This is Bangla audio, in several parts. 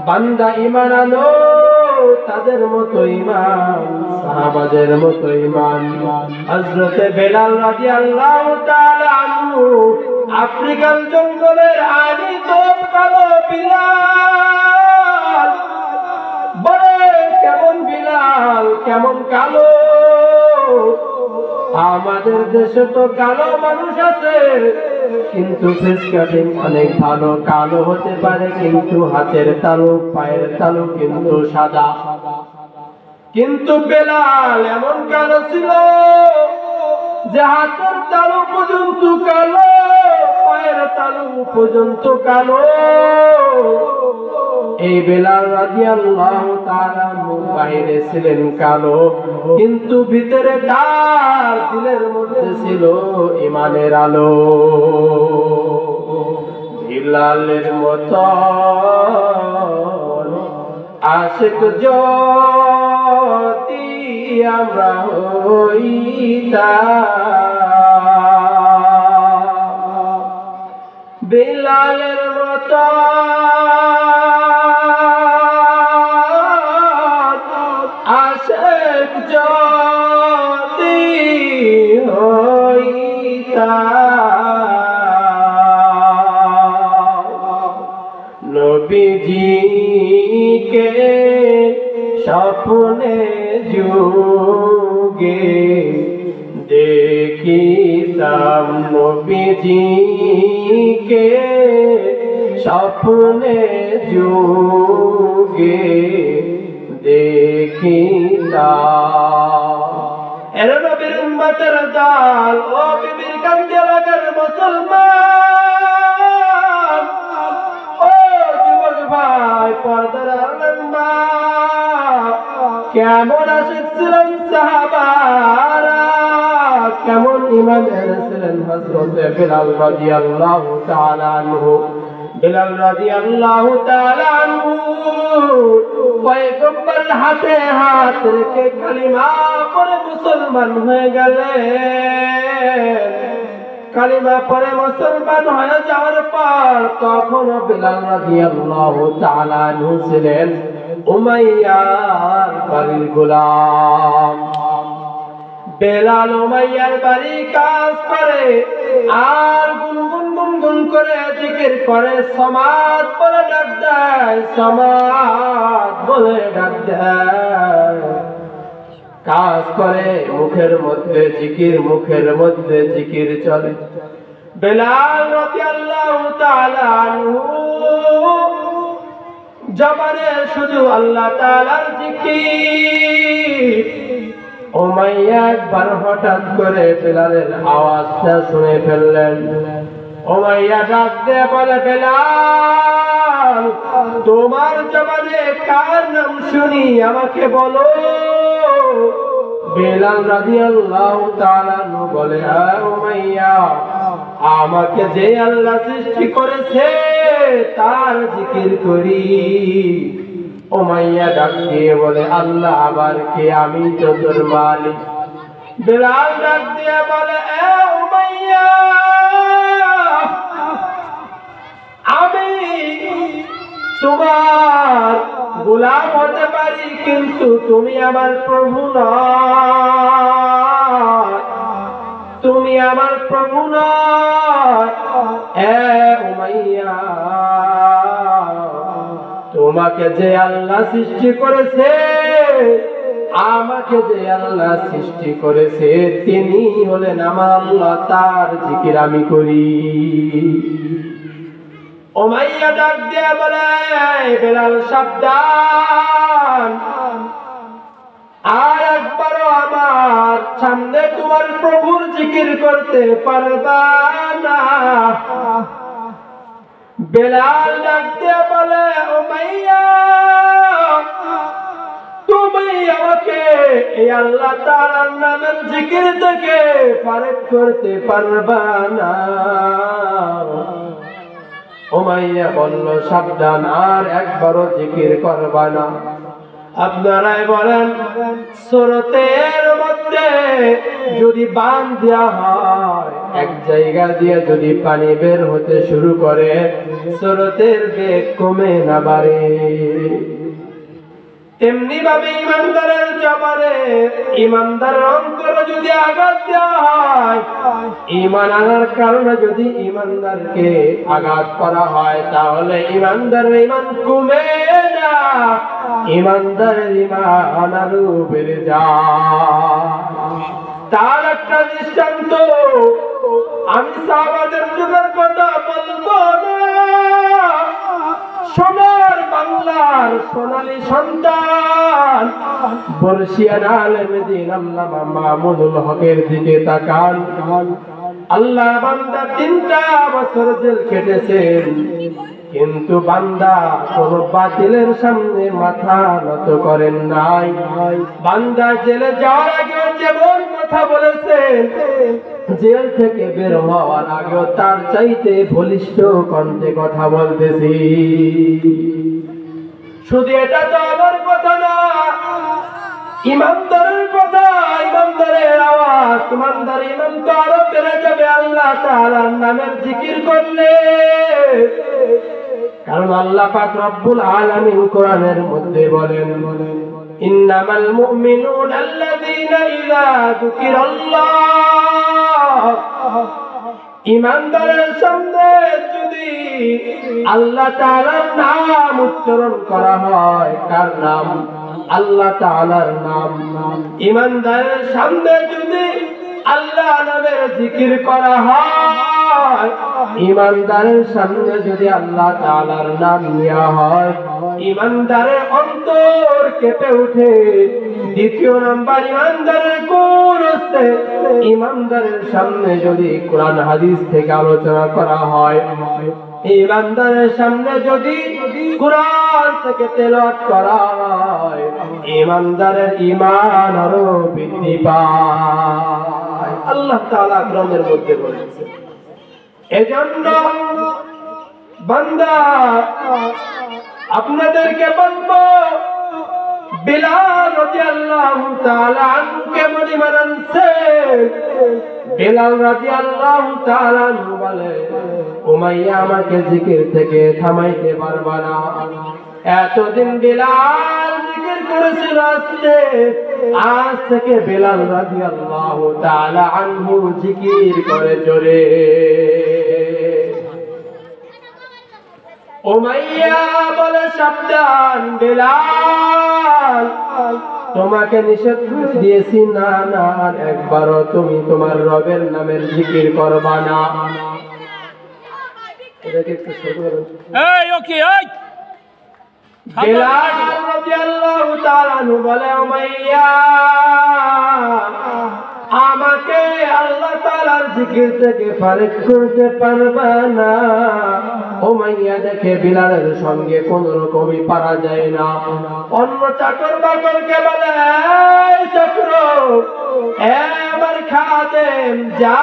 বান্দা ঈমান আনো তাদের মতো ঈমান, সাহাবাদের মতো ঈমান। হযরত বেলাল রাদিয়াল্লাহু তাআলা আনহু আফ্রিকার জঙ্গলের আদি তোপ কালো বিলাল, বলে কেমন বিলাল, কেমন কালো। আমাদের দেশে তো কালো মানুষ আছে, কিন্তু ফেস কাটিং অনেক ভালো। কালো হতে পারে কিন্তু হাতের তালু পায়ের তালু কিন্তু সাদা। কিন্তু বেলাল এমন কালো ছিল যে হাতের তালু পর্যন্ত কালো, পায়ের তালু পর্যন্ত কালো। এই বেলাল রাদিয়াল্লাহু তাআলা বাইরে ছিলেন কালো, কিন্তু ভিতরে তার দিলের মধ্যে ছিল ঈমানের আলো। বেলালের মতো আশিক যদি আমরা হইতাম, বেলালের মতো আশিক যদি হইতাম, নবীজিকে স্বপ্নে যুগে দেখিতাম, নবীজিকে স্বপ্নে যুগে দেখিতাম। এরে নবীর উম্মতের দল, ও বিবির কান্দে লাগার মুসলমান, ও যুবক ভাই পর্দার আড়ালের মা, কেমন আশিক ছিলেন সাহাবারা, কেমন ঈমানের ছিলেন হযরত বেলাল রাদিয়াল্লাহু তাআলা আনহু। বেলাল রাদিয়াল্লাহু তাআলা আনহু পয়গম্বরের হাতে হাত রেখে কালিমা পড়ে মুসলমান হয়ে গেলেন। কালিমা পড়ে মুসলমান হয়ে যাওয়ার পর তখন বেলাল রাদিয়াল্লাহু তাআলা আনহু ছিলেন উমাইয়ার বাড়ির গোলাম। বেলাল উমাইয়ার বাড়ি কাজ করে আর গুনগুন গুনগুন করে জিকির করে, সমাদ বলে ডাক দেয়, সমাদ বলে ডাক দেয়। কাজ করে মুখের মধ্যে জিকির, মুখের মধ্যে জিকির চলে। বেলাল রাদিয়াল্লাহু তাআলা আনহু জবানে শুধু আল্লাহ তাআলার জিকির। উমাইয়া একবার হঠাৎ করে বেলালের আওয়াজটা শুনে ফেললেন। উমাইয়া ডাক দিয়ে বলে, বেলাল তোমার জবানে কার নাম শুনি, আমাকে বলো। বেলাল রাদিয়াল্লাহু তাআলা বলে, উমাইয়া আমাকে যে আল্লাহ সৃষ্টি করেছে তার জিকির করি। উমাইয়া ডাক দিয়ে বলে, আল্লাহ আবার কে, আমি তো তোর মালিক। বেলাল ডাক দিয়ে বলে, উমাইয়া আমি তোমার গোলাম হতে পারি, কিন্তু তুমি আমার প্রভু নয়, তুমি আমার প্রভু নয়। উমাইয়া তোমাকে যে আল্লাহ সৃষ্টি করেছে, আমাকে যে আল্লাহ সৃষ্টি করেছে তিনি হলেন আমার আল্লাহ, তার জিকির আমি করি। উমাইয়া ডাক দিয়ে বলে, বেলাল সাবধান, আর একবারও আমার সামনে তোমার প্রভুর জিকির করতে পারবা না। বেলাল ডাক দিয়ে বলে, উমাইয়া তুমি আমাকে এই আল্লাহ তাআলার নামের জিকির থেকে ফারেক করতে পারবা না। উমাইয়া বলল, সাবধান, আর একবারও জিকির করবা না। আপনারাই বলেন, স্রোতের মধ্যে যদি বাঁধ দেওয়া হয়, এক জায়গা দিয়ে যদি পানি বের হতে শুরু করে, স্রোতের বেগ কমে না বাড়ে। তেমনি ভাবে ইমানদারের জবানে, ইমানদারের অন্তরে যদি আঘাত দেওয়া হয়, ঈমান আনার কারণে যদি ইমানদারকে আঘাত করা হয়, তাহলে ইমানদারের ঈমান কমে না, ইমানদারের ঈমান আরো বেড়ে যায়। তার একটা দৃষ্টান্ত আমি সাহাবাদের যুগের কথা বলবো না, সোনার বাংলার সোনালী সন্তান বর্ষিয়ান আলেম দ্বীন আল্লামা মামুনুল হকের দিকে তাকান। আল্লাহ বান্দা 3টা বছর জেল কেটেছেন, কিন্তু বান্দা কোন বাতিলের সামনে মাথা নত করেন নাই। বান্দা জেলে যাওয়ার আগে যেমন কথা বলেছেন, জেল থেকে বের হওয়ার আগেও তার চাইতে বলিষ্ঠ কণ্ঠে কথা বলতেছি। শুধু এটা তো আমার কথা না, ইমানদারের কথা, ইমানদারের আওয়াজ, ইমানদার ইমান তো আরো বেড়ে যাবে আল্লাহ তাআলার নামের জিকির করলে। কারণ আল্লাহ পাক রব্বুল আলামিন কোরআনের মধ্যে বলেন, ইন্নামাল মুমিনুনা আল্লাযীনা ইযা যুকিরাল্লাহ, ঈমানদারের সামনে যদি আল্লাহ তাআলার নাম উচ্চারণ করা হয়, কার নাম? আল্লাহ তাআলার নাম। ঈমানদারের সামনে যদি আল্লাহ নামের জিকির করা হয়, ঈমানদারের সামনে যদি আল্লাহ তাআলার নাম নেওয়া হয়, ঈমানদারের অন্তর কেঁপে ওঠে। দ্বিতীয় নাম্বার ঈমানদারের গুণ হচ্ছে, ঈমানদারের সামনে যদি কোরআন হাদিস থেকে আলোচনা করা হয়, ঈমানদারের সামনে যদি কোরআন থেকে তেলাওয়াত করা হয়, ঈমানদারের ঈমান আরো বৃদ্ধি পায়। আল্লাহ তাআলা কোরআনের মধ্যে বলেছেন। এজন্য বান্দা আপনাদেরকে বলবো, বিলাল রাদিয়াল্লাহু তাআলা আনহু কেমন ঈমান আনছে। বিলাল রাদিয়াল্লাহু তাআলা আনহু বলে, উমাইয়া আমাকে জিকির থেকে থামাইতে পারবা না। এতদিন বিলাল জিকির করেছিল আস্তে, আজ থেকে বিলাল রাদিয়াল্লাহু তাআলা আনহু জিকির করে জোরে। উমাইয়া বলে, সাবধান বিলাল, তোমাকে নিষেধ করে দিয়েছি, না না একবারও তুমি তোমার রবের নামের জিকির করবা না। এটাকে একটু ছোট করুন। এই ওকে এই বিলাল রাদিয়াল্লাহু তাআলা আনহু বলে, উমাইয়া আমাকে আল্লাহ তাআলার জিকির থেকে ফারেক করতে পারবা না। উমাইয়া দেখে বিলালের সঙ্গে কোন রকমই পারা যায় না। অন্য চাকর বাকরকে বলে, এই চাকর, এবার খাদেম যা,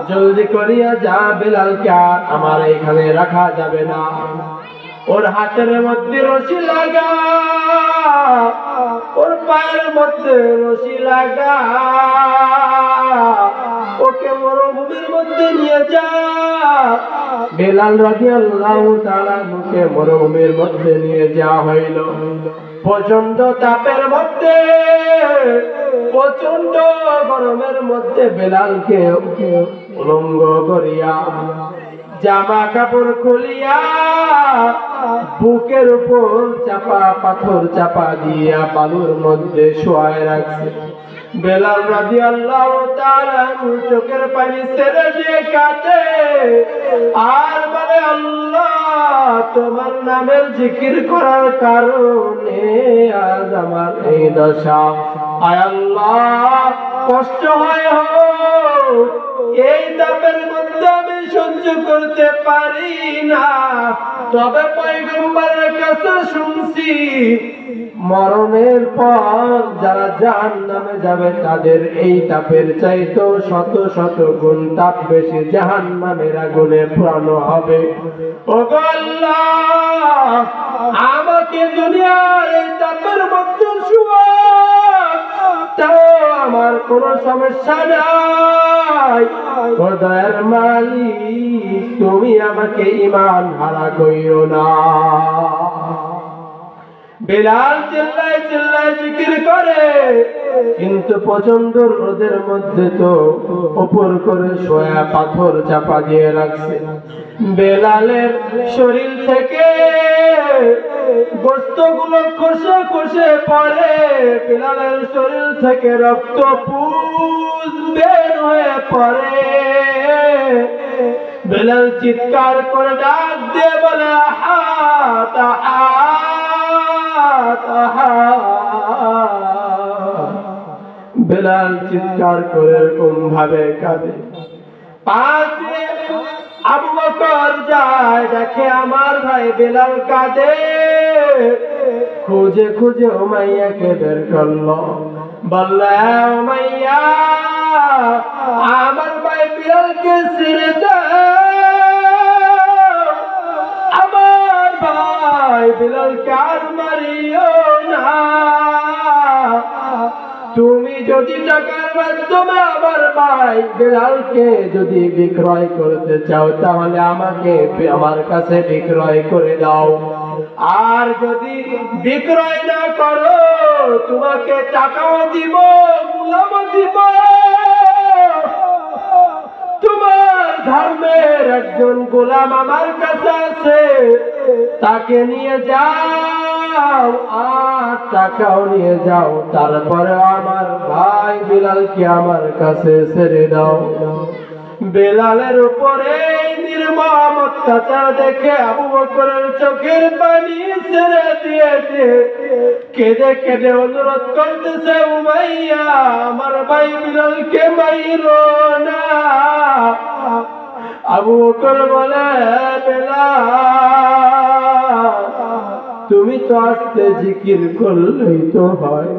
জলদি করিয়া যা, বিলালকে আর আমার এখানে রাখা যাবে না। ওর হাতের মধ্যে রশি লাগা, ওর পায়ের মধ্যে রশি লাগা, ওকে মরুভূমির মধ্যে নিয়ে যা। বিলাল রাদিয়াল্লাহু তাআলা মুখে মরুভূমির মধ্যে নিয়ে যাওয়া হইল। প্রচন্ড তাপের মধ্যে, প্রচন্ড গরমের মধ্যে বিলালকে উলঙ্গ করিয়া, জামা কাপড় খুলিয়া, বুকের উপর চাপা পাথর চাপা দিয়া বালুর মধ্যে শোয়ায় রাখছে। বিলাল রাদিয়াল্লাহু তাআলা চোখের পানি ছেড়ে দিয়ে কাঁদে আর বলে, আল্লাহ তোমার নামের জিকির করার কারণে আজ আমার এই দশা। আয় আল্লাহ, কষ্ট হয় হোক, এই তাপের মধ্যে আমি সহ্য করতে পারি না। তবে পয়গম্বরের কাছে শুনছি, মরণের পর যারা জাহান্নামে যাবে তাদের এই তাপের চাইতেও শত শত গুণ তাপ বেশি জাহান্নামের আগুনে পোড়ানো হবে। ওগো আল্লাহ, আমাকে দুনিয়ার এই তাপের মধ্যে শুয়া, তাও আমার কোনো সমস্যা নাই। ও দয়ার মালিক তুমি আমাকে ঈমান হারা কইরো না। বেলাল চিল্লায় চিল্লায় জিকির করে, কিন্তু প্রচন্ড রোদের মধ্যে তো উপর করে সোয়া পাথর চাপা দিয়ে রাখছে। বেলালের শরীর থেকে গোশতগুলো খসে খসে পড়ে, বেলালের শরীর থেকে রক্ত পুঁজ বের হয়ে পড়ে। বেলাল চিৎকার করে ডাক দিয়ে বলে আহাত আহাত আহাত। বেলাল চিৎকার করে এরকম ভাবে কাঁদে। পাশ দিয়ে আবু বকর যায়, দেখে আমার ভাই বেলাল কাঁদে। খুঁজে খুঁজে উমাইয়াকে বের করলো, বলল উমাইয়া আমার ভাই বেলালকে ছেড়ে দাও, আমার ভাই বেলালকে আর মারিও না। তুমি যদি টাকার মাধ্যমে আমার ভাই বেলালকে যদি বিক্রয় করতে চাও, তাহলে আমাকে আমার কাছে বিক্রয় করে দাও। আর যদি বিক্রয় না করো, তোমাকে টাকাও দিব, গোলামও দিব। তোমার ধর্মের একজন গোলাম আমার কাছে আছে, তাকে নিয়ে যাও আর টাকাও নিয়ে যাও, তারপরে আমার ভাই বেলালকে আমার কাছে ছেড়ে দাও। বেলালের উপরে নির্মম অত্যাচার দেখে আবু বকরের চোখের পানি ছেড়ে দিয়েছে, কেঁদে কেঁদে অনুরোধ করতেছে উমাইয়া আমার ভাই বেলালকে মাইরো না। আবু বকর বলে বেলাল তুমি তো আস্তে জিকির করলেই তো হয়,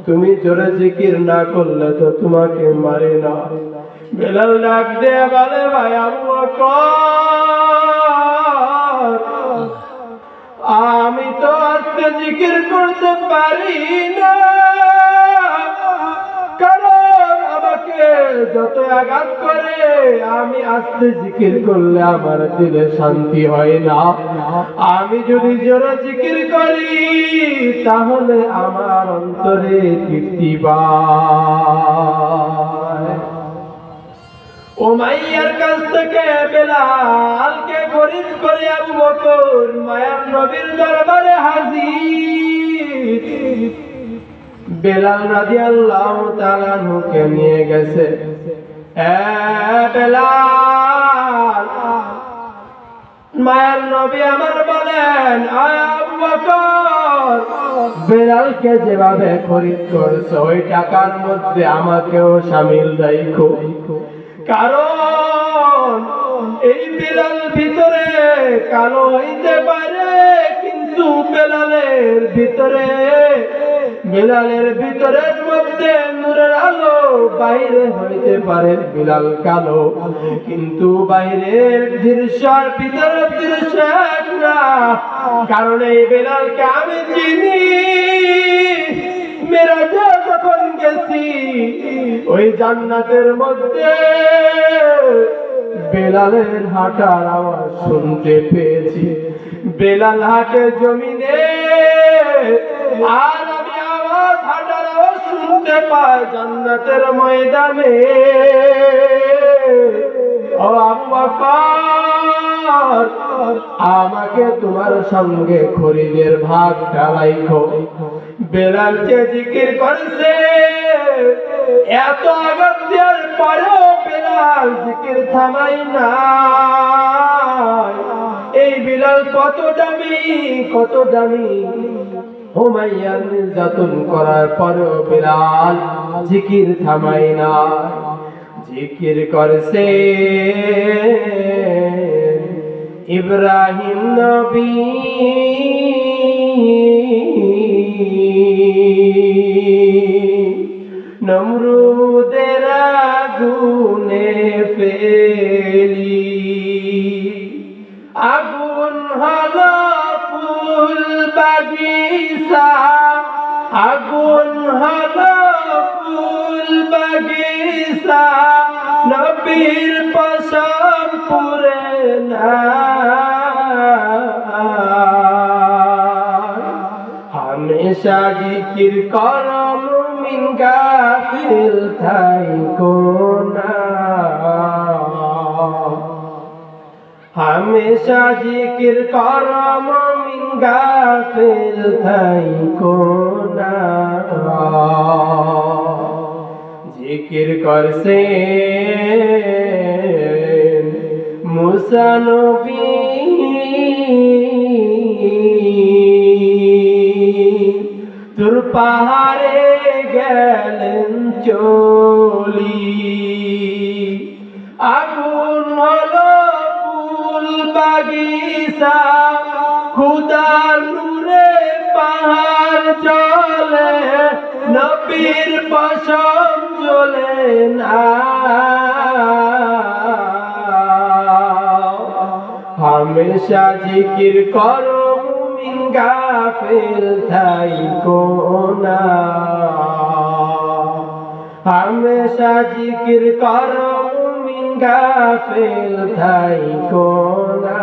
তুমি জোরে জিকির না করলে তো তোমাকে মারে না। বেলাল ডাক দিয়ে বলে ভাই আবু বকর আমি তো আস্তে জিকির করতে পারি না, কারণ আমাকে যত আঘাত করে আমি আস্তে জিকির করলে আমার দিলে শান্তি হয় না। আমি যদি জোরে জিকির করি তাহলে আমার অন্তরে তৃপ্তি পায়। উমাইয়ার কাছ থেকে বেলালকে খরিদ করে আবু বকর মায়ার নবীর দরবারে হাজির। বেলাল রাদিয়াল্লাহু তাআলা নুকে নিয়ে গেছে। বেলাল মায়ার নবী আমার বলেন আবু বকর বেলালকে যেভাবে খরিদ করছো ওই টাকার মধ্যে আমাকেও শামিল রাখো, কারণ এই বেলাল ভিতরে কালো হইতে পারে, কিন্তু বেলালের ভিতরের মধ্যে নূরের আলো, বাইরে হইতে পারে বেলাল কালো, কিন্তু বাইরের দৃশ্য আর ভিতরের দৃশ্য এক না। কারণ এই বেলালকে আমি চিনি। মেরাজে যখন গেছি ওই জান্নাতের মধ্যে বেলালের হাঁটার আওয়াজ শুনতে পেয়েছি। বেলাল হাঁটে জমিনে আর আমি আওয়াজ হাঁটার আওয়াজ শুনতে পাই জান্নাতের ময়দানে। ও আবু বকর আমাকে তোমার সঙ্গে খরিদের ভাগটা রাখো। বেলাল যে জিকির করছে এত আঘাত দেওয়ার পরেও বেলাল জিকির থামাই না। এই বেলাল কত দামি উমাইয়ার নির্যাতন করার পরেও বেলাল জিকির থামাই না, জিকির করছে। ইব্রাহিম নবী নমরুদের আগুনে ফেলি, আগুন হলো ফুল বাগিচা, আগুন হলো ফুল বাগিচা, নবী নবীর পশম পুরে না हमेशा जिकिर करो मुमिन गाफिल थाइको ना हमेशा जिकिर करो मुमिन गाफिल थाइको ना जिकिर करसे मूसा नबी तुर पहाड़े गेलेन चली आগুন হলো ফুল বাগিচা খুদার নূরে পাহাড় জ্বলে নবীর পশম জ্বলে না हमेशा जिकिर करो मुमिन गाफिल थाइको ना हमेशा जिकिर करो मुमिन गाफिल थाइको ना